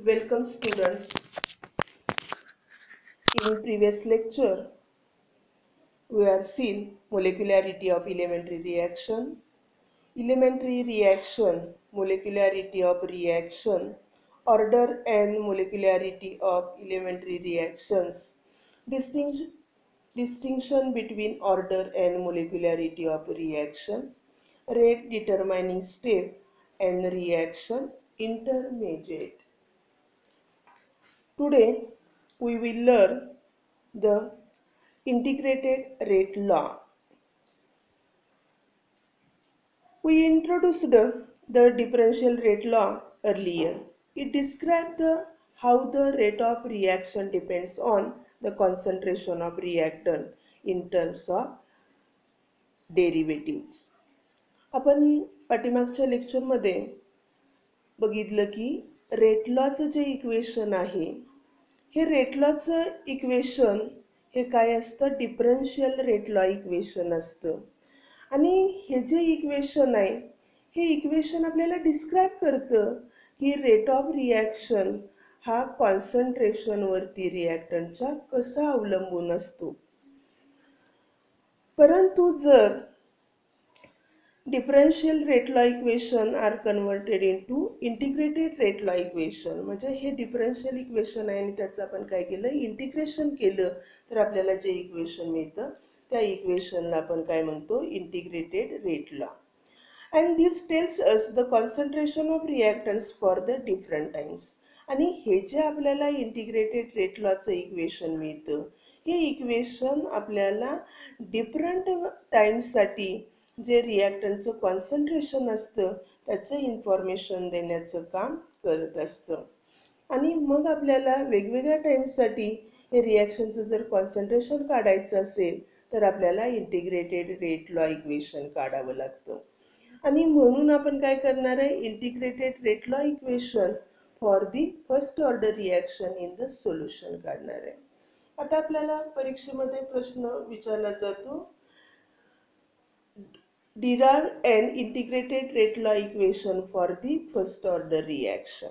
Welcome students. In previous lecture, we have seen molecularity of elementary reaction, molecularity of reaction, order and molecularity of elementary reactions, distinction between order and molecularity of reaction, rate determining step and reaction intermediate. Today, we will learn the integrated rate law. We introduced the differential rate law earlier. It describes how the rate of reaction depends on the concentration of reactant in terms of derivatives. आपण पाठीमागच्या लेक्चरमध्ये बघितलं की rate लॉचं जे equation आहे हे rate लॉचं equation हे काय असतं, डिफरन्शियल रेट लॉ इक्वेशन असतं. आणि हे जे इक्वेशन आहे हे इक्वेशन आपल्याला डिस्क्राइब करतं की रेट ऑफ रिॲक्शन हा कॉन्सन्ट्रेशनवरती रिॲक्टंटच्या कसा अवलंबून असतो. परंतु जर differential rate law equation are converted into integrated rate law equation, म्हणजे हे डिफरन्शियल इक्वेशन आहे आणि त्याचं आपण काय केलं, इंटिग्रेशन केलं तर आपल्याला जे इक्वेशन मिळतं त्या इक्वेशनला आपण काय म्हणतो, integrated rate law. And this tells us the concentration of reactants for the different times. आणि हे जे आपल्याला इंटिग्रेटेड रेट लॉचं इक्वेशन मिळतं हे इक्वेशन आपल्याला डिफरंट टाइम्ससाठी जे रिॲक्टंटचं कॉन्सन्ट्रेशन असतं त्याचं इन्फॉर्मेशन देण्याचं काम करत असतं. आणि मग आपल्याला वेगवेगळ्या टाइम्ससाठी हे रिॲक्शनचं जर कॉन्सन्ट्रेशन काढायचं असेल तर आपल्याला इंटिग्रेटेड रेट लॉ इक्वेशन काढावं लागतं. आणि म्हणून आपण काय करणार आहे, integrated rate law equation for the first order reaction in the solution काढणार आहे. आता आपल्याला परीक्षेमध्ये प्रश्न विचारला जातो, derive an integrated rate law equation for the first order reaction.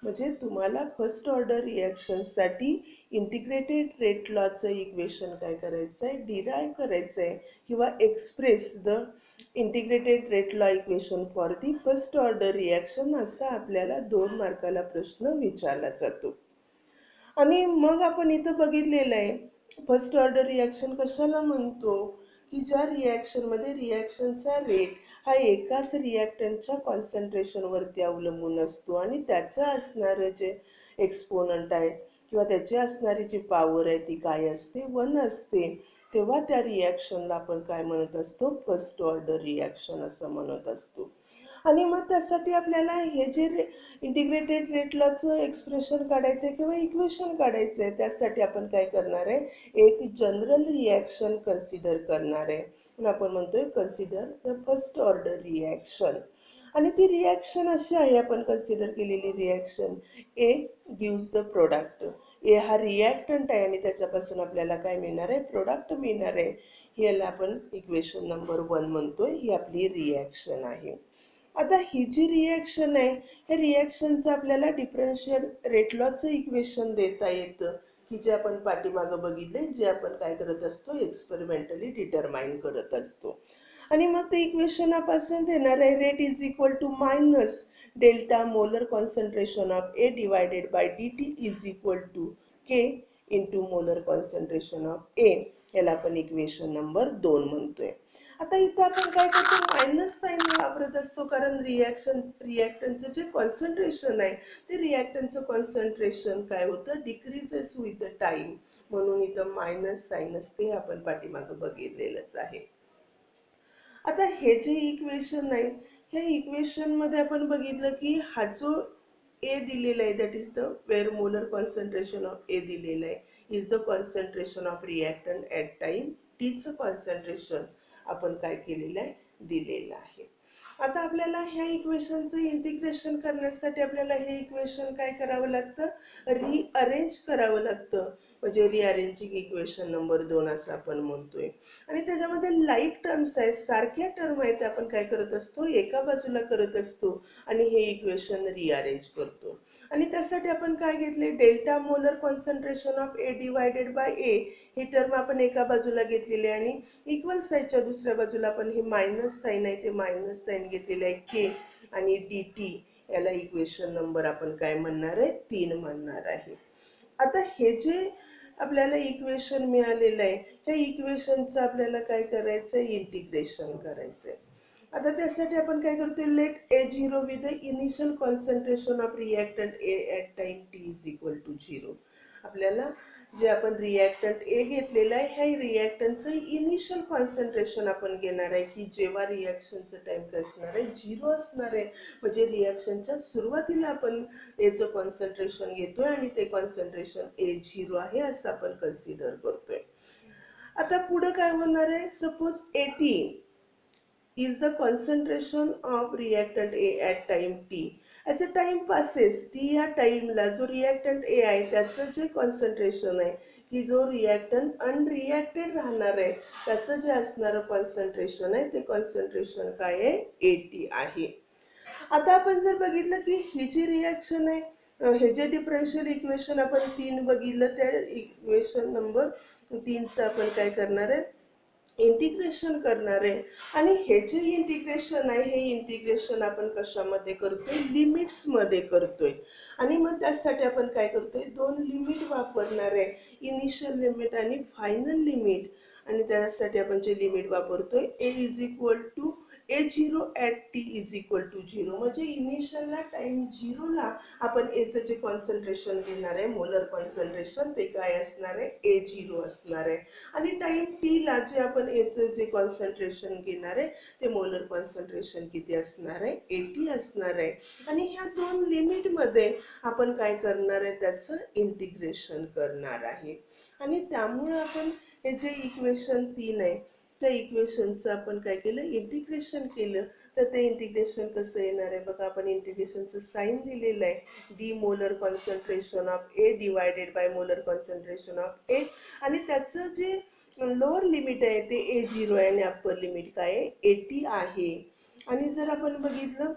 म्हणजे तुम्हाला फर्स्ट ऑर्डर रिॲक्शनसाठी इंटिग्रेटेड रेट लॉचं इक्वेशन काय करायचं आहे, डिराईव्ह करायचं आहे किंवा express the integrated rate law equation for the first order reaction असा आपल्याला 2 मार्काला प्रश्न विचारला जातो. आणि मग आपण इथं बघितलेलं आहे फर्स्ट ऑर्डर रिॲक्शन कशाला म्हणतो की ज्या रिॲक्शनमध्ये रिॲक्शनचा रेट हा एकाच रिॲक्टंटच्या कॉन्सन्ट्रेशनवरती अवलंबून असतो आणि त्याचं असणारं जे एक्सपोनंट आहे किंवा त्याची असणारी जी पॉवर आहे ती काय असते, 1 असते. तेव्हा त्या रिॲक्शनला आपण काय म्हणत असतो, फर्स्ट ऑर्डर रिॲक्शन असं म्हणत असतो. आणि मग त्यासाठी आपल्याला हे जे इंटिग्रेटेड रेट लॉचं एक्सप्रेशन काढायचं आहे किंवा इक्वेशन काढायचं आहे त्यासाठी आपण काय करणार आहे, एक जनरल रिॲक्शन कन्सिडर करणार आहे. आपण म्हणतोय consider the first order reaction. आणि ती रिॲक्शन अशी आहे आपण कन्सिडर केलेली reaction, A gives the product. A हा रिॲक्टंट आहे आणि त्याच्यापासून आपल्याला काय मिळणार आहे, प्रोडक्ट मिळणार आहे. याला आपण इक्वेशन नंबर 1 म्हणतोय. ही आपली रिॲक्शन आहे. आता ही जी रिॲक्शन आहे हे रिॲक्शनचं आपल्याला डिफरन्शियल रेट लॉचं इक्वेशन देता येतं की जे आपण पाठीमागं बघितले, जे आपण काय करत असतो, एक्सपेरिमेंटली डिटरमाइन करत असतो. आणि मग ते इक्वेशनापासून देणार आहे rate is equal to minus delta molar concentration of A divided by D T is equal to K into molar concentration of A. याला आपण इक्वेशन नंबर 2 म्हणतोय. आता इथं आपण काय करतो, मायनस साइन वापरत असतो कारण रिॲक्टंटचं जे कॉन्सन्ट्रेशन आहे ते रिॲक्टंटचं कॉन्सन्ट्रेशन काय होतं, डिक्रीजेस विथ द टाइम. म्हणून इथं मायनस साइन असते, आपण पाठीमागं बघितलेलंच आहे. आता हे जे इक्वेशन आहे ह्या इक्वेशन मध्ये आपण बघितलं की हा जो ए दिलेला आहे that is the where molar concentration of A दिलेलं आहे is the concentration of reactant at time टीचं कॉन्सन्ट्रेशन आपण काय केलेलं आहे, दिलेलं आहे. आता आपल्याला ह्या इक्वेशनचं इंटिग्रेशन करण्यासाठी आपल्याला हे इक्वेशन काय करावं लागतं, रिअरेंज करावं लागतं. म्हणजे रिअरेंजिंग इक्वेशन नंबर 2 असं आपण म्हणतोय. आणि त्याच्यामध्ये लाईक टर्म्स आहेत, सारख्या टर्म आहेत, आपण काय करत असतो, एका बाजूला करत असतो आणि हे इक्वेशन रिअरेंज करतो. आणि त्यासाठी आपण काय घेतले, delta molar concentration of A divided by A he term आपण एका बाजूला घेतलेली आहे आणि इक्वल साईनच्या दुसऱ्या बाजूला आपण हे मायनस साईन आहे ते मायनस साईन घेतलेले आहे के आणि डी टी, याला इक्वेशन नंबर आपण काय म्हणणार आहे, 3 म्हणणार आहे. आता हे जे आपल्याला इक्वेशन मिळालेलं आहे, ह्या इक्वेशनचं आपल्याला काय करायचं आहे, इंटिग्रेशन करायचं आहे. आता त्यासाठी आपण काय करतोय, let a zero with the initial concentration of reactant A at time T is equal to 0. आपल्याला जे आपण रिएक्टंट ए घेतलेला आहे, ह्या रिएक्टंटचं इनिशियल कॉन्सन्ट्रेशन आपण घेणार आहे की जेव्हा रिएक्शनचं टाइम काय असणार आहे, 0 असणार आहे. म्हणजे रिएक्शनच्या सुरुवातीला आपण एचं कॉन्सन्ट्रेशन घेतोय आणि ते कॉन्सन्ट्रेशन ए 0 आहे असं आपण कन्सिडर करतोय. आता पुढे काय होणार आहे, suppose 80 is the concentration of reactant A at time t. As a time passes, t या टाइमला जो रिएक्टंट A आहे त्याचं जे कॉन्सन्ट्रेशन आहे की जो रिएक्टंट अनरिएक्टेड राहणार आहे त्याचं जे असणारं कॉन्सन्ट्रेशन आहे ते कॉन्सन्ट्रेशन काय आहे, 80 आहे. आता आपण जर बघितलं की ही जी रिएक्शन आहे, हे जे डिफरन्शियल इक्वेशन आपण 3 बघितलं, त्या इक्वेशन नंबर 3चं आपण काय करणार आहे, इंटिग्रेशन करणार आहे. आणि हे जे इंटिग्रेशन आहे हे इंटिग्रेशन आपण कशामध्ये करतोय, लिमिट्स मध्ये करतोय. आणि मग त्यासाठी आपण काय करतोय, 2 लिमिट वापरणार आहे, इनिशियल लिमिट आणि फायनल लिमिट. आणि त्यासाठी आपण जे लिमिट वापरतोय A is equal to A zero at T is equal to 0. म्हणजे इनिशियलला टाइम 0ला आपण एचं जे कॉन्सन्ट्रेशन घेणार आहे, मोलर कॉन्सन्ट्रेशन, ते काय असणार आहे, ए 0 असणार आहे. आणि टाइम टीला जे आपण एचं जे कॉन्सन्ट्रेशन घेणार आहे ते मोलर कॉन्सन्ट्रेशन किती असणार आहे, 80 असणार आहे. आणि ह्या 2 लिमिटमध्ये आपण काय करणार आहे, त्याचं इंटिग्रेशन करणार आहे. आणि त्यामुळे आपण हे जे इक्वेशन 3 आहे त्या इक्वेशनचं आपण काय केलं, इंटिग्रेशन केलं. तर ते इंटिग्रेशन कसं येणार आहे बघा, आपण इंटिग्रेशनचं साइन दिलेलं आहे, D molar concentration of A divided by molar concentration of A. आणि त्याचं जे लोअर लिमिट आहे ते ए 0 आहे आणि अप्पर लिमिट काय आहे, 80 आहे. आणि जर आपण बघितलं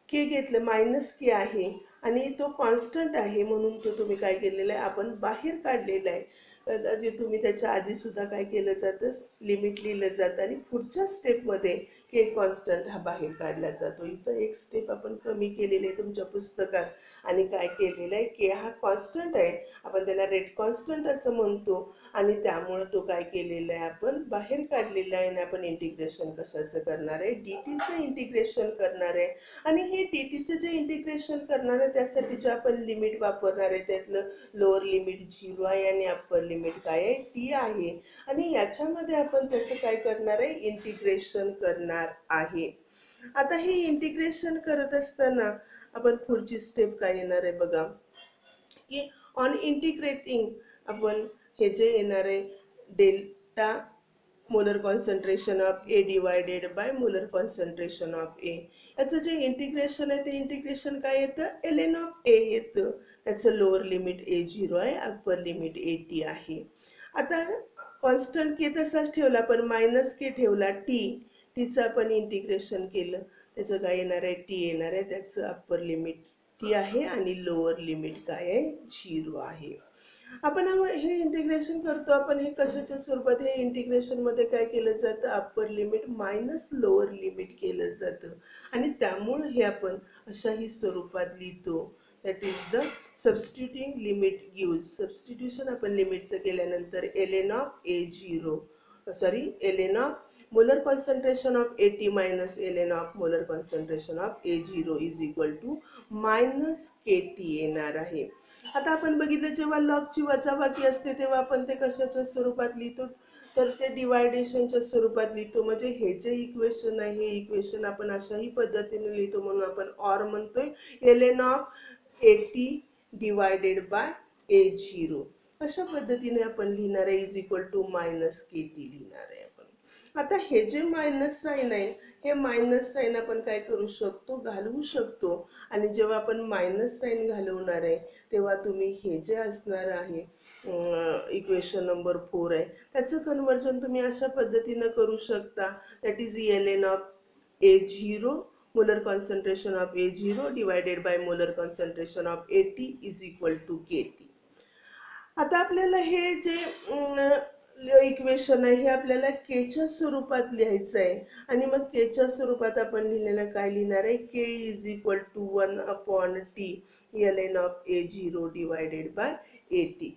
के घेतलं, मायनस के आहे आणि तो कॉन्स्टंट आहे म्हणून तो तुम्ही काय केलेला आहे, आपण बाहेर काढलेला आहे. कदाचित तुम्ही त्याच्या आधी सुद्धा काय केलं जातं, लिमिट लिहिलं जातं आणि पुढच्या स्टेपमध्ये के कॉन्स्टंट हा बाहेर काढला जातो. इथं एक स्टेप आपण कमी केलेली आहे तुमच्या पुस्तकात आणि काय केलेलं आहे, के हा कॉन्स्टंट आहे, आपण त्याला रेट कॉन्स्टंट असं म्हणतो आणि त्यामुळे तो काय केलेला आहे, आपण बाहेर काढलेला आहे. आणि आपण इंटिग्रेशन कशाचं करणार आहे, डी टीचं इंटिग्रेशन करणार आहे. आणि हे डी टीचं जे इंटिग्रेशन करणार आहे त्यासाठी जे आपण लिमिट वापरणार आहे त्यातलं लोअर लिमिट 0 आहे आणि अप्पर लिमिट काय आहे, टी आहे. आणि याच्यामध्ये आपण त्याचं काय करणार आहे, इंटिग्रेशन करणार आहे. आता हे इंटिग्रेशन करत असताना आपण पुढची स्टेप काय येणार आहे बघा, की ऑन इंटिग्रेटिंग आपण हे जे येणार आहे, delta molar concentration of A divided by molar concentration of A, याचं जे इंटिग्रेशन आहे ते इंटिग्रेशन काय येतं, एल एन ऑफ ए येतं. त्याचं लोअर लिमिट ए 0 आहे, अप्पर लिमिट 80 आहे. आता कॉन्स्टंट के तसाच ठेवला, पण मायनस के ठेवला, टीचं आपण इंटिग्रेशन केलं, त्याचं काय येणार आहे, टी येणार आहे. त्याचं अप्पर लिमिट टी आहे आणि लोअर लिमिट काय आहे, 0 आहे. आपण हे इंटिग्रेशन करतो, आपण हे कशाच्या स्वरूपात, हे इंटिग्रेशन मध्ये काय केलं जातं, upper limit minus lower limit केलं जातं. आणि त्यामुळे हे आपण अशाही स्वरूपात लिहितो, that is the substituting limit gives. Substitution आपण लिमिटचं केल्यानंतर L N of A 0 L N of molar concentration of 80 minus L N of molar concentration of A 0 is equal to minus K T येणार आहे. आता आपण बघितलं जेव्हा लॉगची वजाबाकी असते तेव्हा आपण ते कशाच्या स्वरूपात लिहितो, तर ते डिवायडेशनच्या स्वरूपात लिहितो. म्हणजे हे जे इक्वेशन आहे हे इक्वेशन आपण अशाही पद्धतीने लिहितो म्हणून आपण ऑर म्हणतोय, L N of 80 divided by A 0 अशा पद्धतीने आपण लिहिणार आहे, is equal to minus K T लिहिणार आहे आपण. आता हे जे मायनस साइन आहे हे मायनस साइन आपण काय करू शकतो, घालवू शकतो. आणि जेव्हा आपण मायनस साइन घालवणार आहे तेव्हा तुम्ही हे जे असणार आहे इक्वेशन नंबर 4 आहे त्याचं कन्वर्जन तुम्ही अशा पद्धतीनं करू शकता, that is L N of A 0 molar concentration of A0 divided by molar concentration of AT is equal to KT. आता आपल्याला हे जे इक्वेशन आहे हे आपल्याला केच्या स्वरूपात लिहायचं आहे आणि मग केच्या स्वरूपात आपण लिहिलेलं काय लिहिणार आहे K is equal to 1/T ln of A0 divided by AT.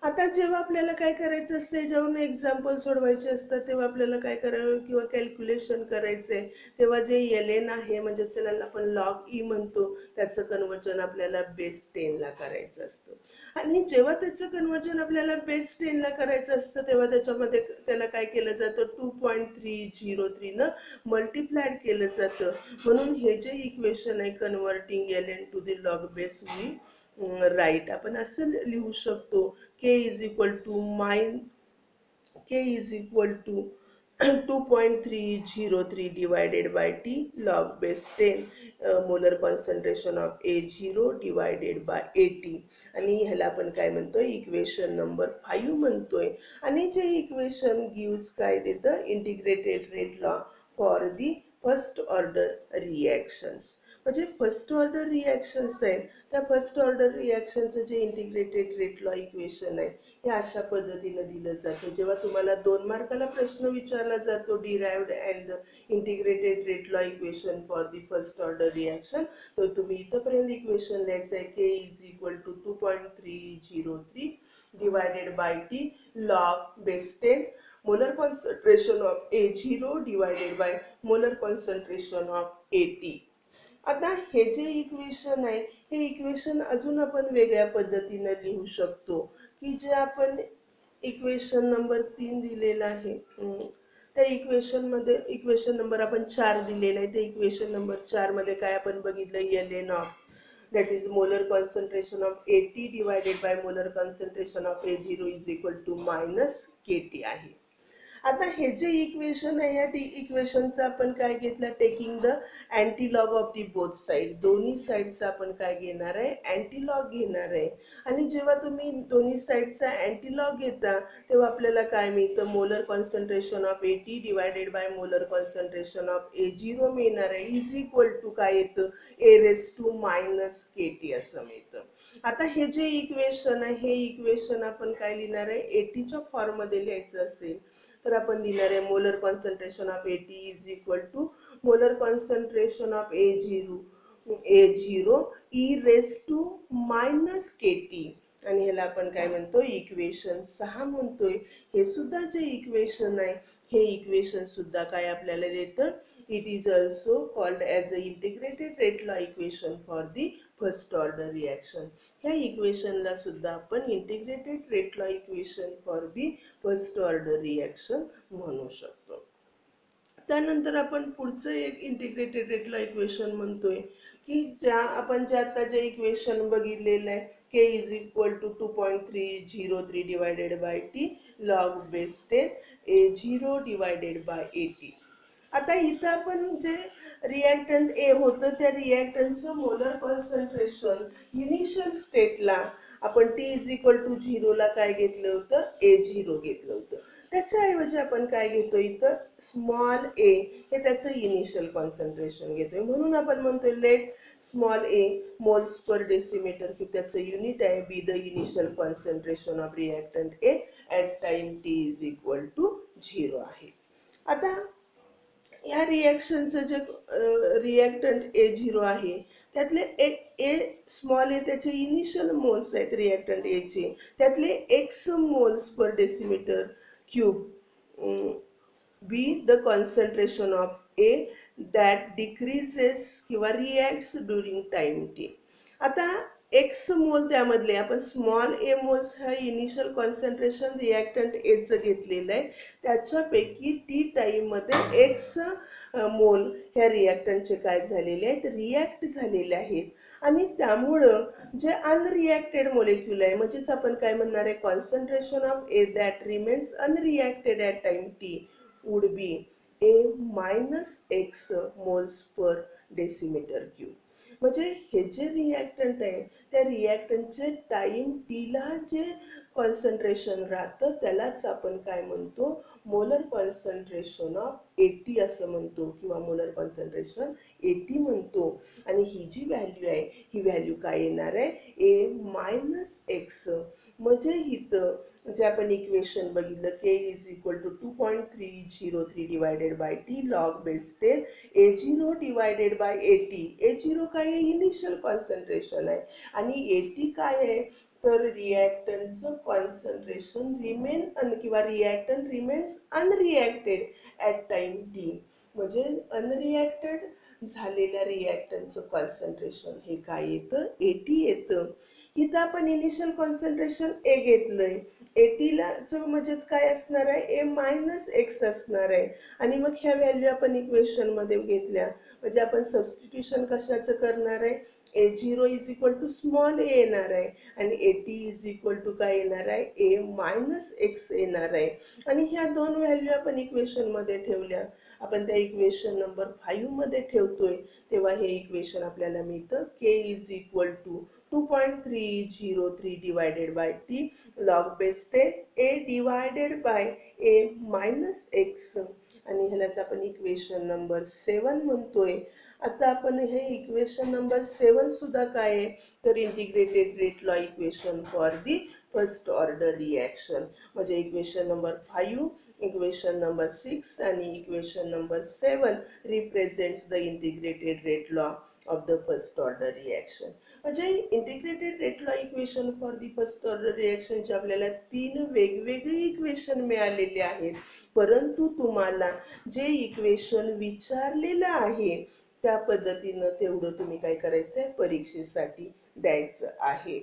आता जेव्हा आपल्याला काय करायचं असते जेव्हा एक्झाम्पल सोडवायचे असतात तेव्हा आपल्याला काय करावं किंवा कॅल्क्युलेशन करायचंय तेव्हा जे ln आहे म्हणजे त्याला आपण लॉग ई म्हणतो त्याचं कन्वर्जन आपल्याला बेस 10 ला करायचं असतं आणि जेव्हा त्याचं कन्वर्जन आपल्याला बेस 10 ला करायचं असतं तेव्हा त्याच्यामध्ये त्याला काय केलं जातं 2.303 न मल्टिप्लाइड केलं जातं म्हणून हे जे इक्वेशन आहे converting ln to the log base we write आपण असं लिहू शकतो k is equal to k is equal to 2.303 divided by T log base 10 molar concentration of A0 divided by AT आणि ह्याला आपण काय म्हणतोय इक्वेशन नंबर 5 म्हणतोय आणि जे इक्वेशन गिव्स काय देतं integrated rate law for the first order reactions म्हणजे फर्स्ट ऑर्डर रिॲक्शन्स आहेत त्या फर्स्ट ऑर्डर रिॲक्शनचं जे इंटिग्रेटेड रेट लॉ इक्वेशन आहे हे अशा पद्धतीने दिलं जातं जेव्हा तुम्हाला 2 मार्काला प्रश्न विचारला जातो derived and integrated rate law equation for the first order reaction तर तुम्ही इथपर्यंत इक्वेशन लिहायचं आहे K is equal to 2.303 divided by T log base 10 molar concentration of A0 divided by molar concentration of AT. आता हे जे equation आहे हे इक्वेशन अजून आपण वेगळ्या पद्धतीने लिहू शकतो की जे आपण इक्वेशन नंबर 3 दिलेला आहे त्या इक्वेशन नंबर आपण 4 दिलेला आहे त्या इक्वेशन नंबर 4 मध्ये काय आपण बघितलं ln of that is molar concentration of AT divided by molar concentration of A0 is equal to minus KT आहे. आता हे जे इक्वेशन आहे या इक्वेशनचं आपण काय घेतलं taking the antilog of the both side दोन्ही साइडचा आपण काय घेणार आहे अँटीलॉग घेणार आहे आणि जेव्हा तुम्ही दोन्ही साइडचा अँटीलॉग घेता तेव्हा आपल्याला काय मिळतं molar concentration of AT divided by molar concentration of A0 मिळणार आहे इज इक्वल टू काय येतं A⁻−KT असं मिळतं. आता हे जे इक्वेशन आहे हे इक्वेशन आपण काय लिहिणार आहे ATच्या फॉर्ममध्ये लिहायचं असेल तर आपण लिहिणार आहे molar concentration of AT is equal to molar concentration of A0 e⁻KT आणि ह्याला आपण काय म्हणतो इक्वेशन 6 म्हणतोय. हे सुद्धा जे इक्वेशन आहे हे इक्वेशन सुद्धा काय आपल्याला देतं it is also called as a integrated rate law equation for the first order reaction. ह्या इक्वेशनला सुद्धा आपण integrated rate law equation for the first order reaction म्हणू शकतो. त्यानंतर आपण पुढचं एक इंटिग्रेटेड रेट लॉ इक्वेशन म्हणतोय की आपण आता जे इक्वेशन बघितलेलं आहे k is equal to 2.303 divided by T log base 10 A0 divided by AT. आता इथं आपण जे रिॲक्टंट A होतं त्या रिॲक्टंटचं मोलर कॉन्सन्ट्रेशन इनिशियल स्टेटला आपण T इज इक्वल टू 0 ला काय घेतलं होतं A0 घेतलं होतं. त्याच्याऐवजी आपण काय घेतो इथं स्मॉल a हे त्याचं इनिशियल कॉन्सन्ट्रेशन घेतोय म्हणून आपण म्हणतोय let small a moles per decimetre cube त्याचं युनिट आहे be the initial concentration of reactant A at time T is equal to 0 आहे. आता या रिॲक्शनचं जे रिॲक्टंट A0 आहे त्यातले ए स्मॉल ए त्याचे इनिशियल मोल्स आहेत रिॲक्टंट A चे त्यातले x moles per decimetre cube be the concentration of A that decreases किंवा reacts during time t. आता x मोल त्यामधले आपण स्मॉल a मोल्स हा इनिशियल कॉन्सन्ट्रेशन रिॲक्टंट A चं घेतलेलं आहे त्याच्यापैकी t टाइम मध्ये x मोल ह्या रिॲक्टंटचे काय झालेले आहेत रिॲक्ट झालेले आहेत आणि त्यामुळं जे अनरिॲक्टेड मोलेक्युल आहे म्हणजेच आपण काय म्हणणार आहे concentration of A that remains unreacted at time T would be A-x moles per decimetre cube. म्हणजे हे जे रिॲक्टंट आहे त्या रिॲक्टंटचे टाइम T ला जे कॉन्सन्ट्रेशन राहतं त्यालाच आपण काय म्हणतो मोलर कॉन्सन्ट्रेशन ऑफ 80 असं म्हणतो किंवा मोलर कॉन्सन्ट्रेशन 80 म्हणतो. आणि ही जी व्हॅल्यू आहे ही व्हॅल्यू काय येणार आहे ए मायनस एक्स. म्हणजे इथं जे आपण इक्वेशन बघितलं K is equal to 2.303 divided by T log base 10 A0 divided by 80. A0 काय आहे इनिशियल कॉन्सन्ट्रेशन आहे आणि 80 काय आहे तर रिॲक्टंटचं कॉन्सन्ट्रेशन रिमेन किंवा reactant remains unreacted at time T. म्हणजे अनरिॲक्टेड झालेल्या रिॲक्टंटचं कॉन्सन्ट्रेशन हे काय येतं 80 येतं. इथं आपण इनिशियल कॉन्सन्ट्रेशन ए घेतलंय. 80ला म्हणजेच काय असणार आहे ए मायनस एक्स असणार आहे. आणि मग ह्या व्हॅल्यू आपण इक्वेशन मध्ये घेतल्या म्हणजे आपण सबस्टिट्यूशन कशाचं करणार आहे A0 is equal to small A येणार आहे आणि 80 इज इक्वल टू काय येणार आहे ए मायनस एक्स येणार आहे. आणि ह्या दोन व्हॅल्यू आपण इक्वेशन मध्ये ठेवल्या. आपण त्या इक्वेशन नंबर 5 मध्ये ठेवतोय तेव्हा हे इक्वेशन आपल्याला मिळतं K is equal to 2.303 divided by T log base 10 A divided by A minus X. आणि ह्यालाच आपण इक्वेशन नंबर 7 म्हणतोय. आता आपण हे इक्वेशन नंबर 7 सुद्धा काय आहे तर integrated rate law equation for the first order reaction. म्हणजे इक्वेशन नंबर 5, इक्वेशन नंबर 6 आणि equation number 7 represents the integrated rate law of the first order reaction. म्हणजे integrated rate law equation for the first order रिॲक्शनचे आपल्याला 3 वेगवेगळे equation मिळालेले आहेत. परंतु तुम्हाला जे इक्वेशन विचारलेलं आहे त्या पद्धतीनं तेवढं तुम्ही काय करायचंय परीक्षेसाठी द्यायचं आहे.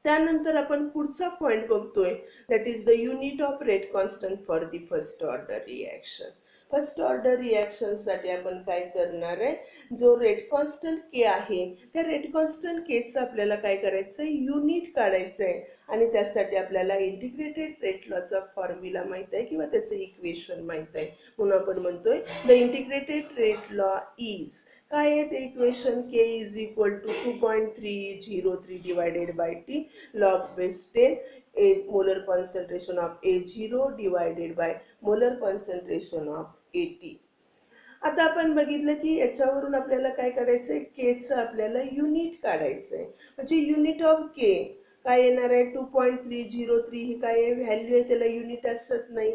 त्यानंतर आपण पुढचा पॉइंट बघतोय that is the unit of rate constant for the first order reaction. First order reaction साठी आपण काय करणार आहे जो रेट कॉन्स्टंट के आहे त्या रेट कॉन्स्टंट केचं आपल्याला काय करायचं आहे युनिट काढायचं आहे. आणि त्यासाठी आपल्याला इंटिग्रेटेड रेट लॉचा फॉर्म्युला माहित आहे किंवा त्याचं इक्वेशन माहित आहे. म्हणून आपण म्हणतोय the integrated rate law is काय आहे ते equation K is equal to 2.303 divided by T log base 10 A molar concentration of A0 divided by molar concentration of 80. आता आपण बघितलं की याच्यावरून आपल्याला काय काढायचंय केचं आपल्याला युनिट काढायचंय. म्हणजे युनिट ऑफ के काय येणार आहे 2.303 ही काय आहे व्हॅल्यू आहे त्याला युनिट असत नाही.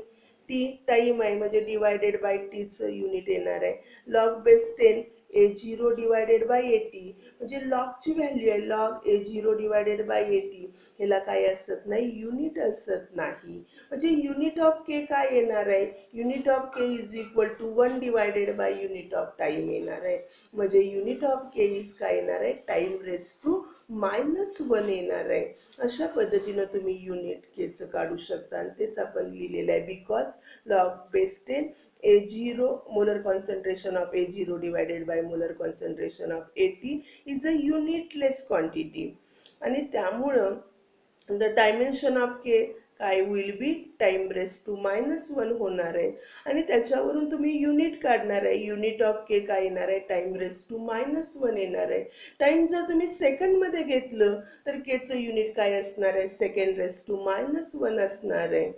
टी टाइम आहे म्हणजे डिवायडेड बाय टीचं युनिट येणार आहे. Log base 10 A0 divided by 80 म्हणजे लॉगची व्हॅल्यू आहे लॉग A0 डिवायडेड बाय 80 ह्याला काय असत नाही युनिट असत नाही. म्हणजे युनिट ऑफ के काय येणार आहे unit of K is equal to 1 divided by unit of time येणार आहे. म्हणजे युनिट ऑफ के इज काय येणार आहे टाइम रेस टू -1 येणार आहे. अशा पद्धतीनं तुम्ही युनिट केचं काढू शकता आणि तेच आपण लिहिलेलं आहे because log base 10 A0 molar concentration of A0 divided by molar concentration of 80 is a unitless quantity. आणि त्यामुळं the dimension of K काय will be time raise to -1 होणार आहे. आणि त्याच्यावरून तुम्ही युनिट काढणार आहे. युनिट ऑफ के काय येणार आहे टाइम रेस टू -1 येणार आहे. टाइम जर तुम्ही सेकंड मध्ये घेतलं तर केचं युनिट काय असणार आहे सेकंड रेस टू -1 असणार आहे.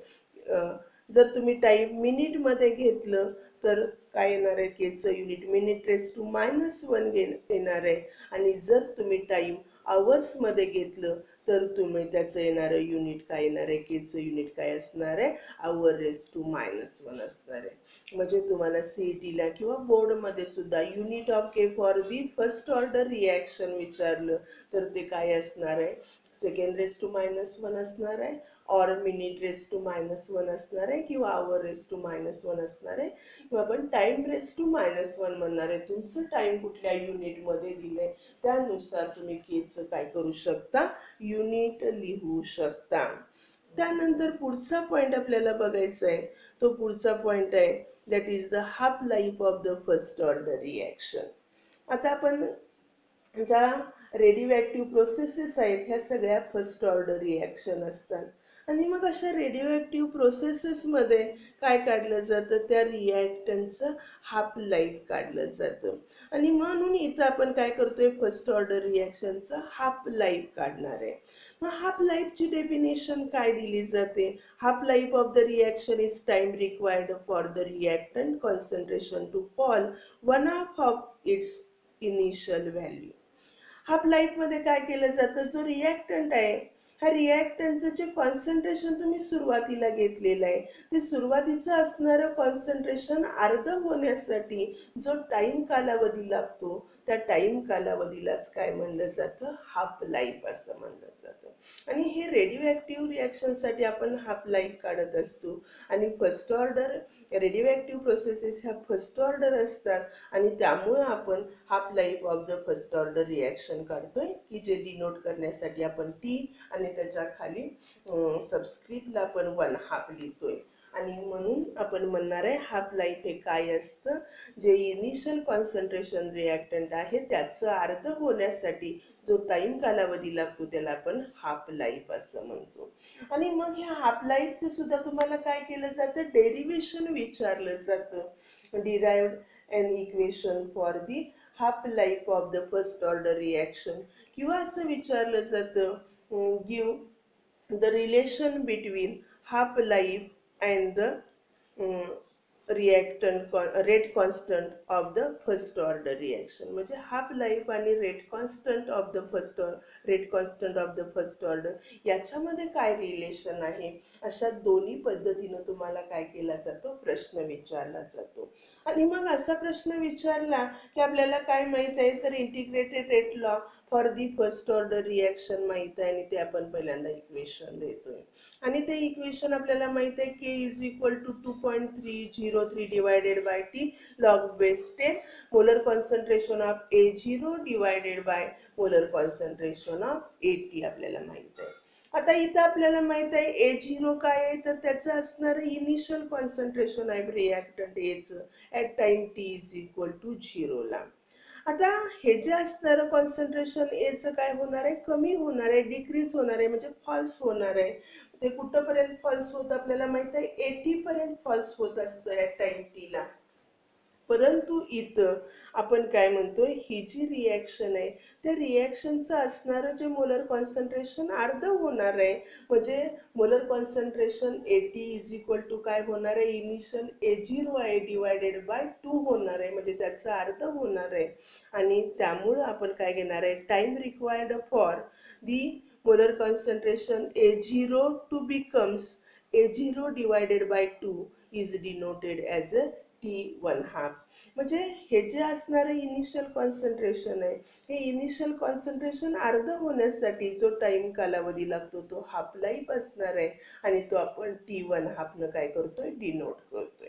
जर तुम्ही टाइम मिनिट मध्ये घेतलं तर काय येणार आहे केचं युनिट मिनिट रेस टू -1 येणार आहे. आणि जर तुम्ही टाइम आवर्स मध्ये घेतलं तर तुम्ही त्याचं येणारं युनिट काय येणार आहे केचं युनिट काय असणार आहे आवर रेस टू -1 असणार आहे. म्हणजे तुम्हाला सीईटीला किंवा बोर्डमध्ये सुद्धा unit of K for the first order reaction विचारलं तर ते काय असणार आहे सेकंड रेस टू -1 असणार आहे और मिनिट रेस टू -1 असणार आहे किंवा आवर रेस टू -1 असणार आहे किंवा आपण टाइम रेस टू -1 म्हणणार आहे. तुमचं टाइम कुठल्या युनिट मध्ये दिलंय त्यानुसार तुम्ही केचं काय करू शकता युनिट लिहू शकता. त्यानंतर पुढचा पॉइंट आपल्याला बघायचा आहे तो पुढचा पॉइंट आहे that is the half life of the first order reaction. आता आपण ज्या रेडिओ प्रोसेसेस आहेत ह्या सगळ्या फर्स्ट ऑर्डर रिॲक्शन असतात. आणि मग अशा रेडिओ प्रोसेसेसमध्ये काय काढलं जातं त्या रिॲक्टंटचं हाफ लाईफ काढलं जातं. आणि म्हणून इथं आपण काय करतोय फर्स्ट ऑर्डर रिॲक्शनचं हाफ लाईफ काढणार आहे. मग हाफ लाईफची डेफिनेशन काय दिली जाते? Half life of the reaction is time required for the reactant concentration to fall 1/2 of its initial value. Half life मध्ये काय केलं जातं, जो रिॲक्टंट आहे ह्या रिॲक्टंटचं जे कॉन्सन्ट्रेशन तुम्ही सुरुवातीला घेतलेलं आहे ते सुरुवातीचं असणारं कॉन्सन्ट्रेशन अर्ध होण्यासाठी जो टाइम कालावधी लागतो त्या टाइम कालावधीलाच काय म्हणलं जातं, हाफ लाईफ असं म्हणलं जातं. आणि हे रेडिओ ऍक्टिव्ह रिॲक्शनसाठी आपण हाफ लाईफ काढत असतो. आणि first order radio active processes ह्या फर्स्ट ऑर्डर असतात आणि त्यामुळे आपण half life of the first order reaction काढतोय की जे डिनोट करण्यासाठी आपण टी आणि त्याच्या खाली सबस्क्रिप्टला आपण 1/2 लिहितोय. आणि म्हणून आपण म्हणणार आहे हाफ लाईफ हे काय असतं, जे इनिशियल कॉन्सन्ट्रेशन रिॲक्टंट आहे त्याचं अर्ध होण्यासाठी जो टाइम कालावधी लागतो त्याला आपण हाफ लाईफ असं म्हणतो. आणि मग ह्या हाफ लाईफचं सुद्धा तुम्हाला काय केलं जातं, डेरिव्हेशन विचारलं जातं. Derived an equation for the half life of the first order reaction. किंवा असं विचारलं जातं, give the relation between half life and the reactant rate constant of the first order reaction. म्हणजे हाफ लाईफ आणि rate constant of the first rate constant of the first order याच्यामध्ये काय relation आहे, अशा दोन्ही पद्धतीनं तुम्हाला काय केला जातो, प्रश्न विचारला जातो. आणि मग असा प्रश्न विचारला की आपल्याला काय माहित आहे, तर integrated rate law for the first order reaction माहित आहे आणि ते आपण पहिल्यांदा इक्वेशन देतोय. आणि ते इक्वेशन आपल्याला माहित आहे K is equal to 2.303 divided by T log base 10 molar concentration of A0 divided by molar concentration of AT आपल्याला माहित आहे. आता इथं आपल्याला माहित आहे A0 काय आहे, तर त्याचं असणार इनिशियल कॉन्सन्ट्रेशन आहे रिॲक्टंट Aचं at time T is equal to 0 ला. आता हे जे असणारं कॉन्सन्ट्रेशन एचं काय होणार आहे, कमी होणार आहे, डिक्रीज होणार आहे, म्हणजे फॉल्स होणार आहे. ते कुठपर्यंत फॉल्स होत आपल्याला माहित आहे, 80 पर्यंत फॉल्स होत असतं या टाइम टी ला. परंतु इथं आपण काय म्हणतोय, ही जी रिॲक्शन आहे त्या रिॲक्शनचं असणारं जे मोलर कॉन्सन्ट्रेशन अर्ध होणार आहे. म्हणजे molar concentration 80 is equal to काय होणार आहे, इनिशियल A0 आहे डिवायडेड बाय 2 होणार आहे, म्हणजे त्याचा अर्ध होणार आहे. आणि त्यामुळं आपण काय घेणार आहे, time required for the molar concentration A0 to becomes A0 divided bye 2 is denoted as a T1/2. म्हणजे हे जे असणारे इनिशियल कॉन्सन्ट्रेशन आहे हे इनिशियल कॉन्सन्ट्रेशन अर्ध होण्यासाठी जो टाइम कालावधी लागतो तो हाफ लाईफ असणार आहे आणि तो आपण T1/2 न काय करतोय, डिनोट करतोय.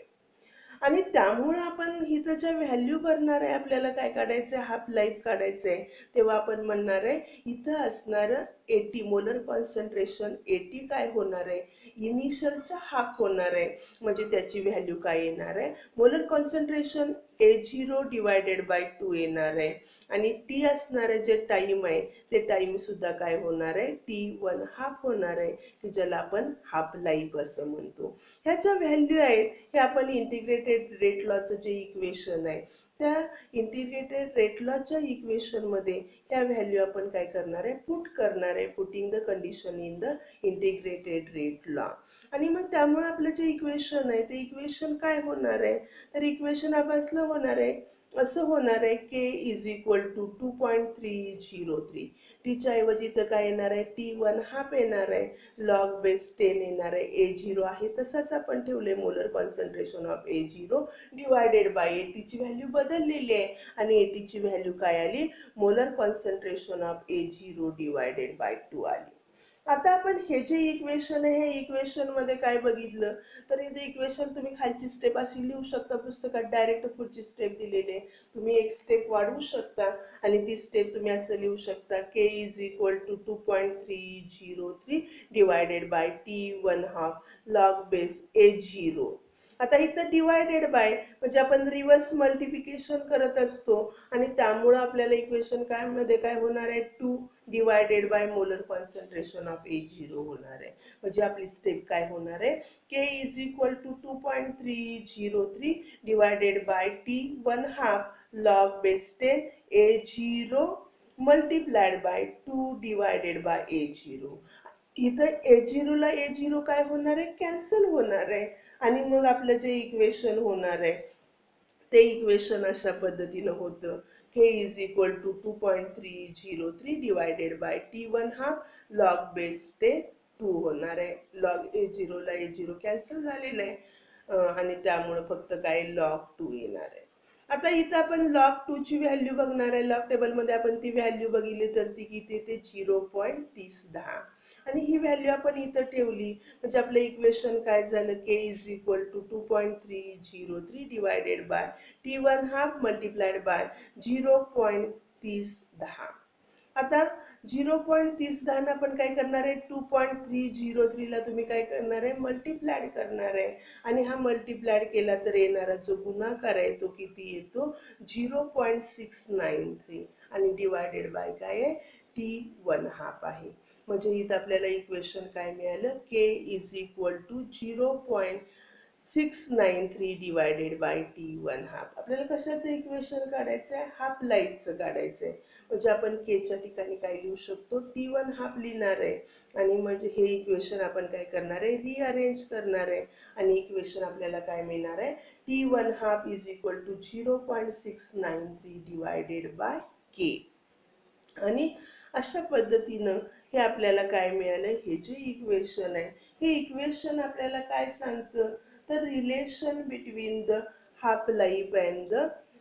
आणि त्यामुळे आपण इथं ज्या व्हॅल्यू करणार आहे, आपल्याला काय काढायचं, हाफ लाईफ काढायचंय, तेव्हा आपण म्हणणार आहे इथं असणारं 80 मोलर कॉन्सन्ट्रेशन 80 काय होणार आहे, इनिशियलचा हाफ होणार आहे. म्हणजे त्याची व्हॅल्यू काय येणार आहे, molar concentration A0 divided bye 2 येणार आहे. आणि टी असणारे जे टाइम आहे ते टाइम सुद्धा काय होणार आहे, T1/2 होणार आहे, की ज्याला आपण हाफ लाईफ असं म्हणतो. ह्या ज्या व्हॅल्यू आहेत हे आपण इंटिग्रेटेड रेट लॉचं जे इक्वेशन आहे त्या इंटिग्रेटेड रेट लॉच्या इक्वेशन मध्ये त्या व्हॅल्यू आपण काय करणार आहे, पुट करणार आहे, putting the condition in the integrated rate law. आणि मग त्यामुळे आपलं जे इक्वेशन आहे ते इक्वेशन काय होणार आहे, तर इक्वेशन आपण असलं होणार आहे, असं होणार आहे के इज इक्वल टू 2.303. टीच्या ऐवजी इथं काय येणार आहे, T1/2 येणार आहे, लॉग बेस 10 येणार आहे, A0 आहे तसाच आपण ठेवले molar concentration of A0 divided by 80 ची व्हॅल्यू बदललेली आहे आणि 80 ची व्हॅल्यू काय आली, molar concentration of A0 divided bye 2 आली. आता आपण हे जे इक्वेशन आहे हे इक्वेशन मध्ये काय बघितलं, तर हे जे इक्वेशन तुम्ही खालची स्टेप अशी लिहू शकता पुस्तकात, डायरेक्ट पुढची स्टेप दिलेली आहे, तुम्ही एक स्टेप वाढवू शकता आणि ती स्टेप तुम्ही असं लिहू शकता, K is equal to 2.303 divided by T1/2 log base A0. आता इथं डिवायडेड बाय म्हणजे आपण रिव्हर्स मल्टिप्लिकेशन करत असतो आणि त्यामुळे आपल्याला इक्वेशन काय मध्ये काय होणार आहे, 2 divided by molar concentration of A0 होणार आहे. म्हणजे आपली स्टेप काय होणार आहे, K is equal to 2.303 divided by T1/2 log base 10 A0 multiplied by 2 divided by A0. इथं A0 ला A0 काय होणार आहे, कॅन्सल होणार आहे आणि मग आपलं जे इक्वेशन होणार आहे ते इक्वेशन अशा पद्धतीनं होतं k is equal to 2.303 divided by T1 हा लॉग बेस 2 होणार आहे. लॉग A0 ला A0 कॅन्सल झालेलं आहे आणि त्यामुळे फक्त काय लॉग 2 येणार आहे. आता इथं आपण लॉग 2 ची व्हॅल्यू बघणार आहे. लॉग टेबलमध्ये आपण ती व्हॅल्यू बघितली तर ती किती येते 0.3010 आणि ही व्हॅल्यू आपण इथं ठेवली म्हणजे आपलं इक्वेशन काय झालं k is equal to 2.303 divided by T1 half multiplied by 0.3010. आता 0.3010 आपण काय करणार आहे 2.303 ला तुम्ही काय करणार आहे मल्टिप्लाइड करणार आहे आणि हा मल्टिप्लाइड केला तर येणारा जो गुणाकार आहे तो किती येतो 0.693 आणि डिवायडेड बाय काय आहे T1 हाफ आहे. म्हणजे इथं आपल्याला इक्वेशन काय मिळालं k is equal to 0.693 divided by T1 half. आपल्याला कशाचं इक्वेशन काढायचं आहे हाफ लाईफचं काढायचं आहे म्हणजे आपण k च्या ठिकाणी काय लिहू शकतो T1 हाफ लिहिणार आहे आणि म्हणजे हे इक्वेशन आपण काय करणार आहे रिअरेंज करणार आहे आणि इक्वेशन आपल्याला काय मिळणार आहे T1 half is equal to 0.693 divided by k आणि अशा पद्धतीनं हे आपल्याला काय मिळालं हे जे इक्वेशन आहे हे इक्वेशन आपल्याला काय सांगतं तर relation between the half life and the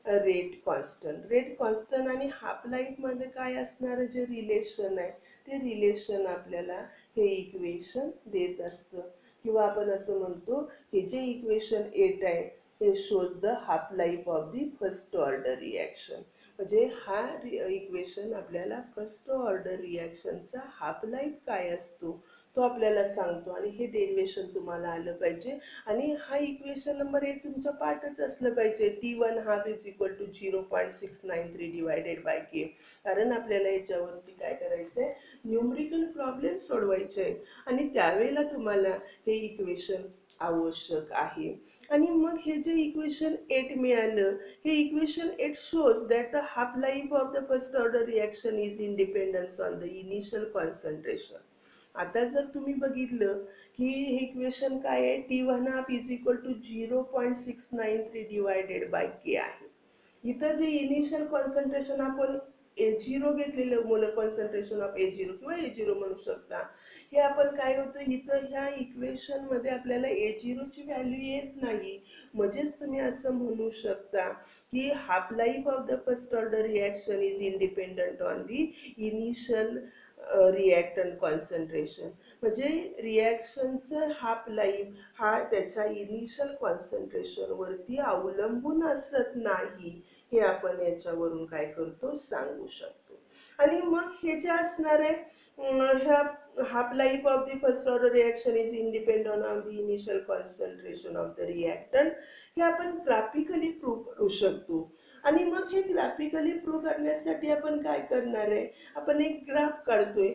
rate constant. Rate constant आणि हाफ लाईफ मध्ये काय असणार जे रिलेशन आहे ते रिलेशन आपल्याला हे इक्वेशन देत असतं किंवा आपण असं म्हणतो हे जे इक्वेशन 8 आहे हे shows the half life of the first order reaction. म्हणजे हा इक्वेशन आपल्याला फर्स्ट ऑर्डर रिॲक्शनचा हाफ लाईफ काय असतो तो आपल्याला सांगतो आणि हे डेरिवेशन तुम्हाला आलं पाहिजे आणि हा इक्वेशन नंबर 8 तुमचं पाठच असलं पाहिजे T1 half is equal to 0.693 divided by k. कारण आपल्याला याच्यावरती काय करायचंय न्यूमरिकल प्रॉब्लेम सोडवायचे आहेत आणि त्यावेळेला तुम्हाला हे इक्वेशन आवश्यक आहे. आणि मग हे जे इक्वेशन 8 मिळालं हे equation 8 shows that the half life of the first order reaction is independent on the initial concentration. आता जर तुम्ही बघितलं की हे इक्वेशन काय आहे T1 half is equal to 0.693 divided by k आहे. इथं जे इनिशियल कॉन्सन्ट्रेशन आपण A0 घेतलेलं मोलर कॉन्सन्ट्रेशन ऑफ A0 किंवा A0 म्हणू शकता हे आपण काय होतं इथं ह्या इक्वेशन मध्ये आपल्याला A0 ची व्हॅल्यू येत नाही म्हणजेच तुम्ही असं म्हणू शकता की half life of the first order reaction is independent on the initial reactant concentration. म्हणजे रिॲक्शनचं हाफ लाईफ हा त्याच्या इनिशियल कॉन्सन्ट्रेशन वरती अवलंबून असत नाही हे आपण याच्यावरून काय करतो सांगू शकतो. आणि मग हे जे असणार आहे half life of the first order reaction is independent on the initial concentration of the reactant. हे आपण ग्राफिकली प्रूव्ह करू शकतो आणि मग हे ग्राफिकली प्रूव्ह करण्यासाठी आपण काय करणार आहे आपण एक ग्राफ काढतोय.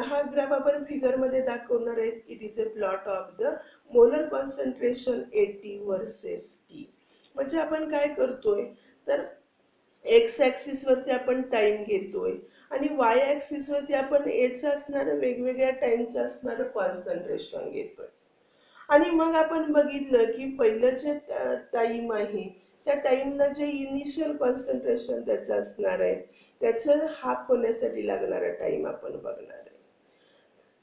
हा ग्राफ आपण फिगर मध्ये दाखवणार आहे. It is a plot of the molar concentration AT versus T. म्हणजे आपण काय करतोय तर एक्स ऍक्सिस वरती आपण टाइम घेतोय आणि वाय ऍक्सिस वरती आपण एच असणारं वेगवेगळ्या टाइमचं असणारं कॉन्सन्ट्रेशन घेतोय आणि मग आपण बघितलं की पहिलं जे टाइम आहे त्या टाइमला जे इनिशियल कॉन्सन्ट्रेशन त्याचं असणार आहे त्याचं हाफ होण्यासाठी लागणारा टाइम आपण बघणार आहे.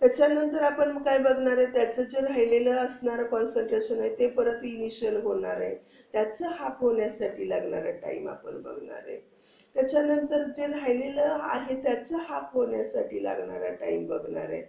त्याच्यानंतर आपण काय बघणार आहे त्याचं जे राहिलेलं असणारं कॉन्सन्ट्रेशन आहे ते परत इनिशियल होणार आहे त्याचं हाफ होण्यासाठी लागणारा टाइम आपण बघणार आहे. त्याच्यानंतर जे राहिलेलं आहे त्याचं हाफ होण्यासाठी लागणारा टाइम बघणार आहे.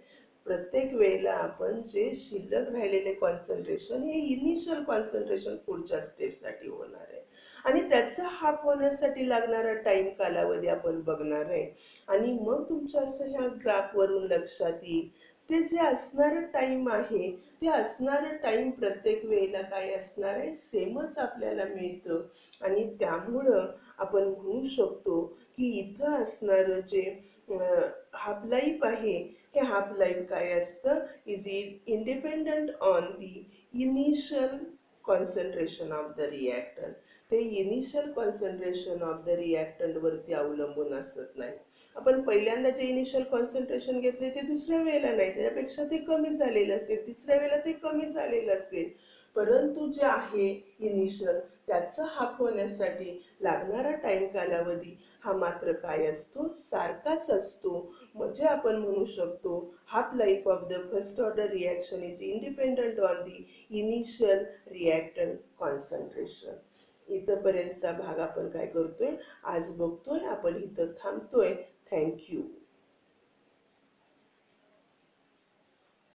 प्रत्येक वेळेला आपण जे शिल्लक राहिलेले कॉन्सन्ट्रेशन हे इनिशियल कॉन्सन्ट्रेशन पुढच्या स्टेपसाठी होणार आहे आणि त्याचा हाफ होण्यासाठी लागणारा टाइम कालावधी आपण बघणार आहे आणि मग तुमच्या असं ह्या ग्राफ वरून लक्षात येईल ते जे असणारं टाइम आहे ते असणारं टाइम प्रत्येक वेळेला काय असणार आहे सेमच आपल्याला मिळतं आणि त्यामुळं आपण म्हणू शकतो की इथं असणारं जे हाफ लाईफ आहे हे हाफ लाईफ काय असतं is independent on the initial concentration of the reactant. ते initial concentration of the reactant वरती अवलंबून असत नाही. आपण पहिल्यांदा जे इनिशियल कॉन्सन्ट्रेशन घेतले ते दुसऱ्या वेळेला नाही, त्याच्यापेक्षा ते कमी झालेलं असेल, तिसऱ्या वेळेला ते कमी झालेलं असेल, परंतु जे आहे इनिशियल त्याचं हाफ होण्यासाठी लागणारा टाइम कालावधी हा मात्र काय असतो, सारखाच असतो. म्हणजे आपण म्हणू शकतो half life of the first order reaction is independent on the initial reactant concentration. इथपर्यंतचा भाग आपण काय करतोय, आज बघतोय. आपण इथं थांबतोय. थँक्यू.